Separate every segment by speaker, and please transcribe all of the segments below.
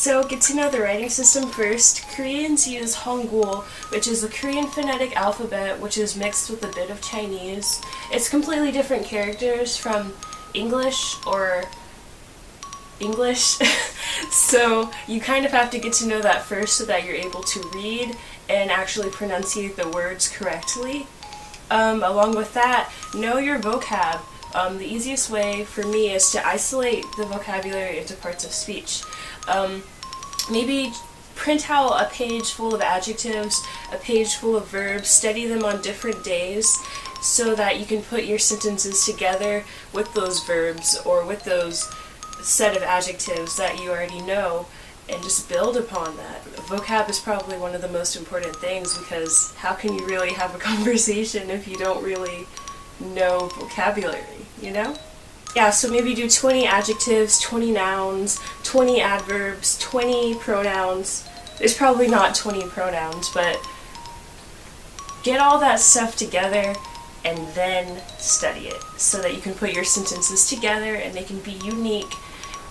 Speaker 1: So get to know the writing system first. Koreans use hangul, which is the Korean phonetic alphabet, which is mixed with a bit of Chinese. It's completely different characters from English or English, so you kind of have to get to know that first so that you're able to read and actually pronunciate the words correctly. Along with that, know your vocab. The easiest way for me is to isolate the vocabulary into parts of speech. Maybe print out a page full of adjectives, a page full of verbs, study them on different days so that you can put your sentences together with those verbs or with those set of adjectives that you already know and just build upon that. Vocab is probably one of the most important things because how can you really have a conversation if you don't really know vocabulary, you know? Yeah, so maybe do 20 adjectives, 20 nouns, 20 adverbs, 20 pronouns. There's probably not 20 pronouns, but get all that stuff together and then study it so that you can put your sentences together and they can be unique.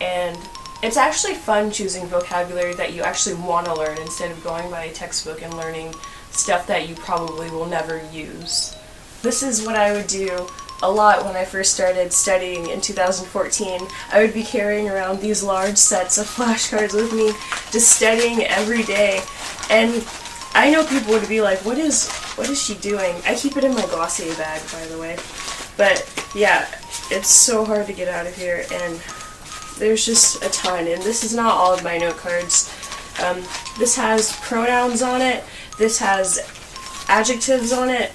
Speaker 1: And it's actually fun choosing vocabulary that you actually want to learn instead of going by a textbook and learning stuff that you probably will never use. This is what I would do a lot when I first started studying in 2014. I would be carrying around these large sets of flashcards with me, just studying every day. And I know people would be like, what is she doing? I keep it in my Glossier bag, by the way. But yeah, it's so hard to get out of here, and there's just a ton. And this is not all of my note cards. This has pronouns on it. This has adjectives on it.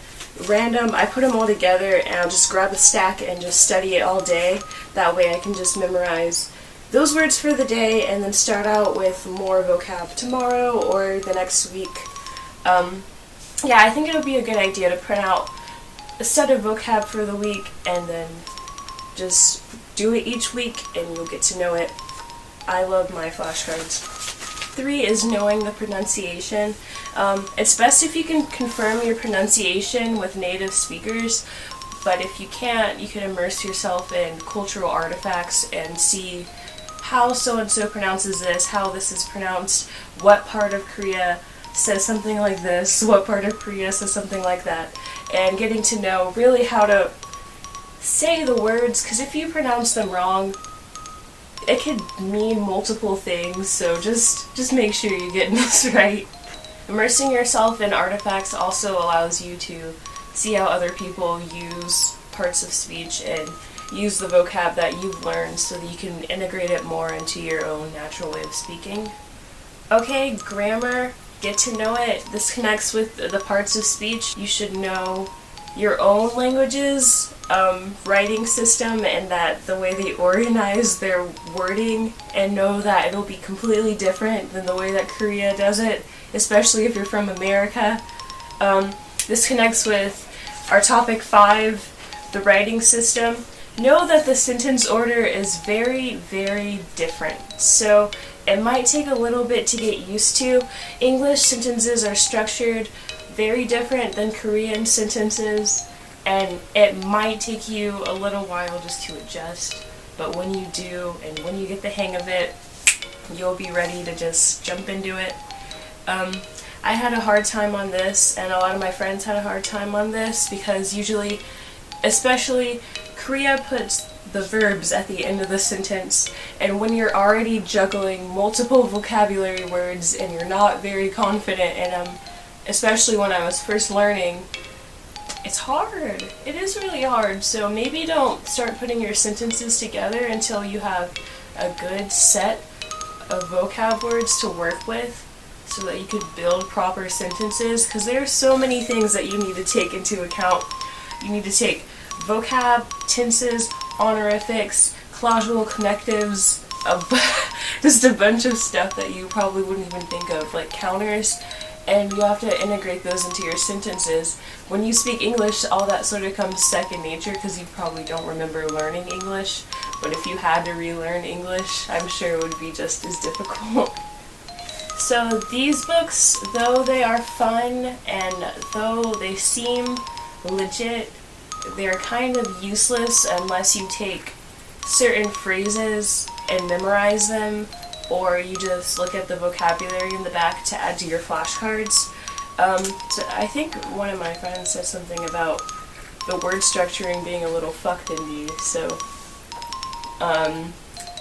Speaker 1: Random. I put them all together and I'll just grab a stack and just study it all day. That way I can just memorize those words for the day and then start out with more vocab tomorrow or the next week. Yeah, I think it would be a good idea to print out a set of vocab for the week and then just do it each week and you'll get to know it. I love my flashcards. 3 is knowing the pronunciation. It's best if you can confirm your pronunciation with native speakers, but if you can't, you can immerse yourself in cultural artifacts and see how so-and-so pronounces this, how this is pronounced, what part of Korea says something like this, what part of Korea says something like that, and getting to know really how to say the words, because if you pronounce them wrong, it could mean multiple things, so just make sure you're getting this right. Immersing yourself in artifacts also allows you to see how other people use parts of speech and use the vocab that you've learned so that you can integrate it more into your own natural way of speaking. Okay, grammar, get to know it. This connects with the parts of speech. You should know your own language's writing system and that the way they organize their wording, and know that it'll be completely different than the way that Korea does it, especially if you're from America. This connects with our topic 5, the writing system. Know that the sentence order is very, very different. So it might take a little bit to get used to. English sentences are structured very different than Korean sentences, and it might take you a little while just to adjust, but when you do and when you get the hang of it, you'll be ready to just jump into it. I had a hard time on this, and a lot of my friends had a hard time on this, because usually, especially, Korea puts the verbs at the end of the sentence, and when you're already juggling multiple vocabulary words and you're not very confident in them, especially when I was first learning, it's hard. It is really hard, so maybe don't start putting your sentences together until you have a good set of vocab words to work with so that you could build proper sentences, because there are so many things that you need to take into account. You need to take vocab, tenses, honorifics, clausal connectives, just a bunch of stuff that you probably wouldn't even think of, like counters, and you have to integrate those into your sentences. When you speak English, all that sort of comes second nature because you probably don't remember learning English, but if you had to relearn English, I'm sure it would be just as difficult. So these books, though they are fun and though they seem legit, they're kind of useless unless you take certain phrases and memorize them, or you just look at the vocabulary in the back to add to your flashcards. So I think one of my friends said something about the word structuring being a little fucked in these, so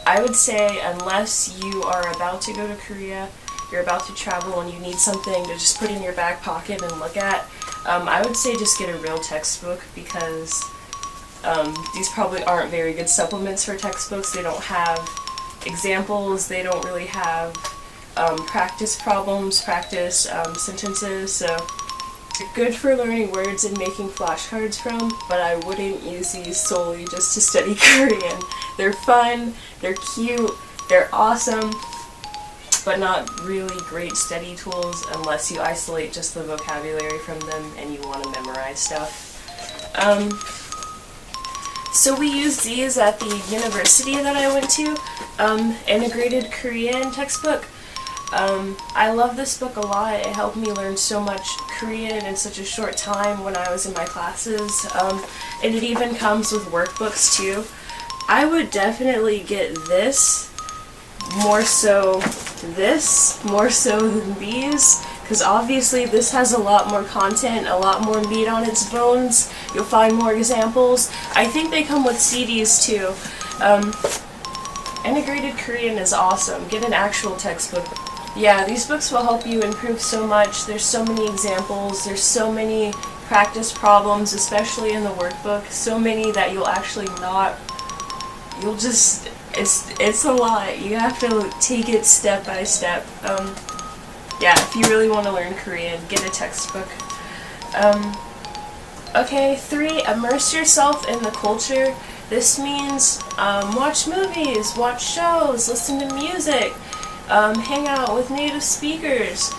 Speaker 1: I would say unless you are about to go to Korea, you're about to travel and you need something to just put in your back pocket and look at, I would say just get a real textbook, because these probably aren't very good supplements for textbooks. They don't have examples, they don't really have practice problems, practice sentences, so they're good for learning words and making flashcards from, but I wouldn't use these solely just to study Korean. They're fun, they're cute, they're awesome, but not really great study tools unless you isolate just the vocabulary from them and you want to memorize stuff. So we used these at the university that I went to, Integrated Korean textbook. I love this book a lot. It helped me learn so much Korean in such a short time when I was in my classes, and it even comes with workbooks too. I would definitely get this more so than these, because obviously this has a lot more content, a lot more meat on its bones. You'll find more examples. I think they come with CDs too. Integrated Korean is awesome. Get an actual textbook. Yeah, these books will help you improve so much. There's so many examples, there's so many practice problems, especially in the workbook, so many that you'll actually not, you'll just, it's a lot. You have to take it step by step. Yeah, if you really want to learn Korean, get a textbook. Okay, 3, immerse yourself in the culture. This means watch movies, watch shows, listen to music, hang out with native speakers,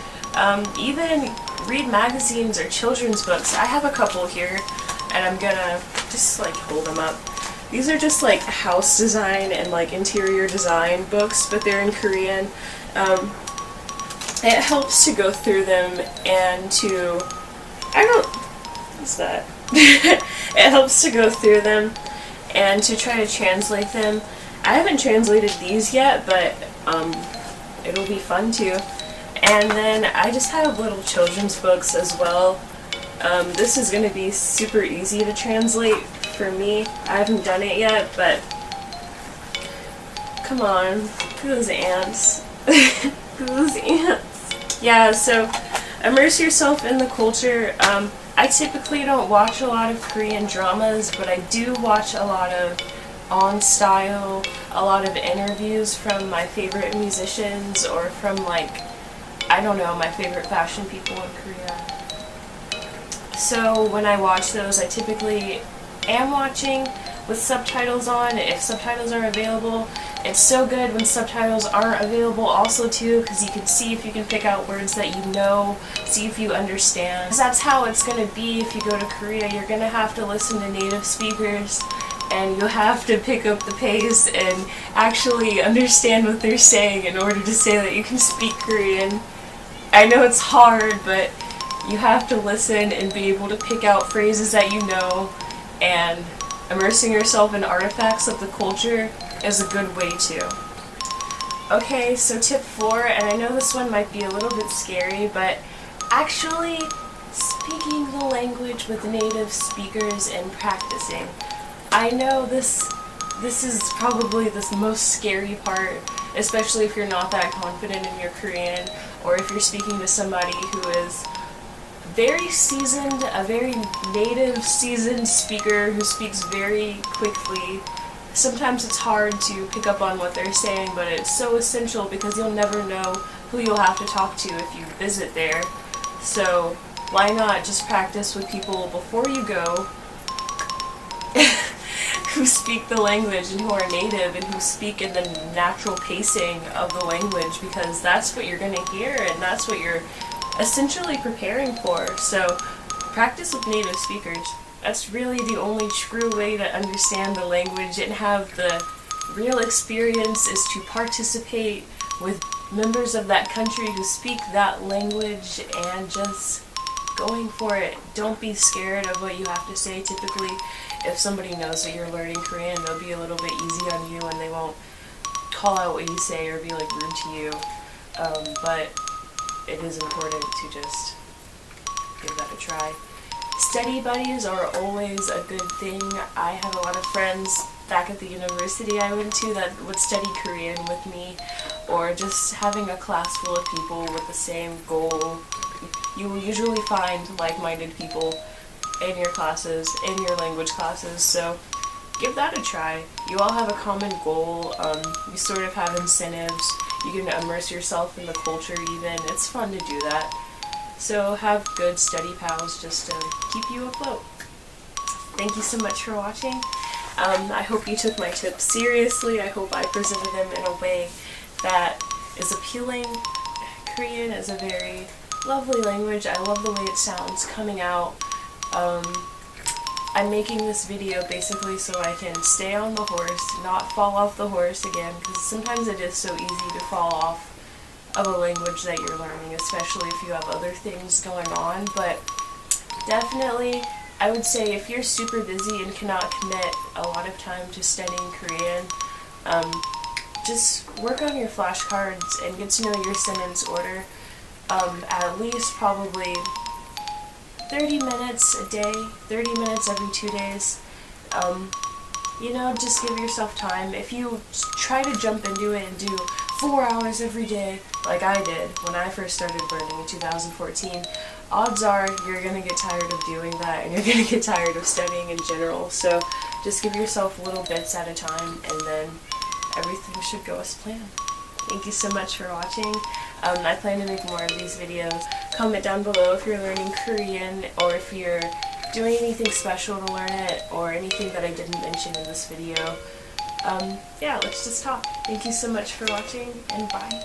Speaker 1: even read magazines or children's books. I have a couple here, and I'm gonna just like hold them up. These are just like house design and like interior design books, but they're in Korean. It helps to go through them and to, what's that? It helps to go through them and to try to translate them. I haven't translated these yet, but it'll be fun too. And then I just have little children's books as well. This is going to be super easy to translate for me. I haven't done it yet, but come on, look at those ants. Look at those ants. Yeah, so immerse yourself in the culture. I typically don't watch a lot of Korean dramas, but I do watch a lot of On Style, a lot of interviews from my favorite musicians, or from like, I don't know, my favorite fashion people in Korea. So when I watch those, I typically am watching with subtitles on, if subtitles are available. It's so good when subtitles aren't available also too, because you can see if you can pick out words that you know, see if you understand. 'Cause that's how it's going to be if you go to Korea. You're going to have to listen to native speakers, and you'll have to pick up the pace and actually understand what they're saying in order to say that you can speak Korean. I know it's hard, but you have to listen and be able to pick out phrases that you know, and immersing yourself in artifacts of the culture is a good way too. Okay, so tip 4, and I know this one might be a little bit scary, but actually speaking the language with native speakers and practicing. I know this is probably the most scary part, especially if you're not that confident in your Korean, or if you're speaking to somebody who is very seasoned, a very native seasoned speaker who speaks very quickly. Sometimes it's hard to pick up on what they're saying, but it's so essential because you'll never know who you'll have to talk to if you visit there. So why not just practice with people before you go who speak the language and who are native and who speak in the natural pacing of the language, because that's what you're going to hear and that's what you're essentially preparing for. So practice with native speakers. That's really the only true way to understand the language and have the real experience, is to participate with members of that country who speak that language and just going for it. Don't be scared of what you have to say. Typically, if somebody knows that you're learning Korean, they'll be a little bit easy on you and they won't call out what you say or be like rude to you, but it is important to just give that a try. Study buddies are always a good thing. I have a lot of friends back at the university I went to that would study Korean with me, or just having a class full of people with the same goal. You will usually find like-minded people in your classes, in your language classes, so give that a try. You all have a common goal. You sort of have incentives. You can immerse yourself in the culture even. It's fun to do that. So have good study pals just to keep you afloat. Thank you so much for watching. I hope you took my tips seriously. I hope I presented them in a way that is appealing. Korean is a very lovely language. I love the way it sounds coming out. I'm making this video basically so I can stay on the horse, not fall off the horse again, because sometimes it is so easy to fall off of a language that you're learning, especially if you have other things going on. But definitely, I would say if you're super busy and cannot commit a lot of time to studying Korean, just work on your flashcards and get to know your sentence order. At least probably 30 minutes a day, 30 minutes every 2 days. You know, just give yourself time. If you try to jump into it and do 4 hours every day, like I did when I first started learning in 2014, odds are you're going to get tired of doing that and you're going to get tired of studying in general. So just give yourself little bits at a time, and then everything should go as planned. Thank you so much for watching. I plan to make more of these videos. Comment down below if you're learning Korean, or if you're doing anything special to learn it, or anything that I didn't mention in this video. Yeah, let's just talk. Thank you so much for watching, and bye.